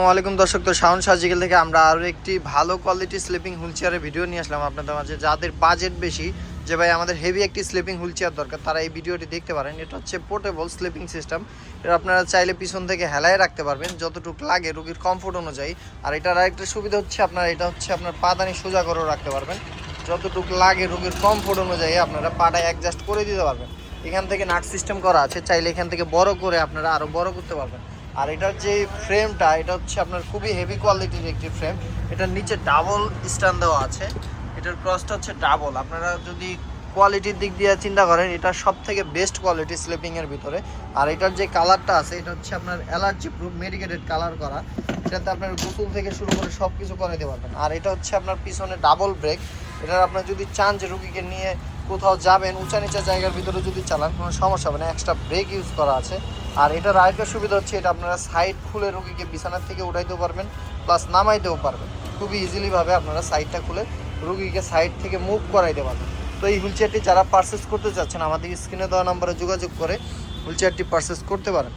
আসসালামু দর্শক, তো শাওন সার্জিক্যাল থেকে আমরা আরও একটি ভালো কোয়ালিটি স্লিপিং হুইল চেয়ারের ভিডিও নিয়ে আসলাম আপনাদের মাঝে। যাদের বাজেট বেশি, যে ভাই আমাদের হেভি একটি স্লিপিং হুইল চেয়ার দরকার, তারা এই ভিডিওটি দেখতে পারেন। এটা হচ্ছে পোর্টেবল স্লিপিং সিস্টেম। এটা আপনারা চাইলে পিছন থেকে হেলায় রাখতে পারবেন যতটুকু লাগে রোগীর কমফোর্ট অনুযায়ী। আর এটার আরেকটা সুবিধা হচ্ছে আপনার পাদানি সোজা করেও রাখতে পারবেন, যতটুকু লাগে রোগীর কমফোর্ট অনুযায়ী আপনারা পাটা অ্যাডজাস্ট করে দিতে পারবেন। এখান থেকে নাট সিস্টেম করা আছে, চাইলে এখান থেকে বড় করে আপনারা আরও বড় করতে পারবেন। আর এটার যে ফ্রেমটা, এটা হচ্ছে আপনার খুবই হেভি কোয়ালিটির একটি ফ্রেম। এটার নিচে ডাবল স্ট্যান্ড দেওয়া আছে, এটার ক্রসটা হচ্ছে ডাবল। আপনারা যদি কোয়ালিটির দিক দিয়ে চিন্তা করেন, এটা সব থেকে বেস্ট কোয়ালিটি স্লিপিংয়ের ভিতরে। আর এটার যে কালারটা আছে, এটা হচ্ছে আপনার অ্যালার্জি প্রুফ মেডিকেটেড কালার করা। এটাতে আপনার গোসল থেকে শুরু করে সব কিছু করে দিতে পারবেন। আর এটা হচ্ছে আপনার পিছনে ডাবল ব্রেক। এটার আপনার যদি চান যে রুগীকে নিয়ে কোথাও যাবেন, উঁচা নিচা জায়গার ভিতরে যদি চালান, কোনো সমস্যা হবে না, এক্সট্রা ব্রেক ইউজ করা আছে। আর এটার আরেকটা সুবিধা হচ্ছে, এটা আপনারা সাইড খুলে রুগীকে বিছানার থেকে উঠাইতেও পারবেন, প্লাস নামাইতেও পারবেন। খুবই ইজিলিভাবে আপনারা সাইডটা খুলে রুগীকে সাইড থেকে মুভ করাইতে পারবেন। তো এই হুইল চেয়ারটি যারা পারচেস করতে চাচ্ছেন, আমাদের স্ক্রিনে দেওয়া নাম্বারে যোগাযোগ করে হুইল চেয়ারটি পারচেস করতে পারেন।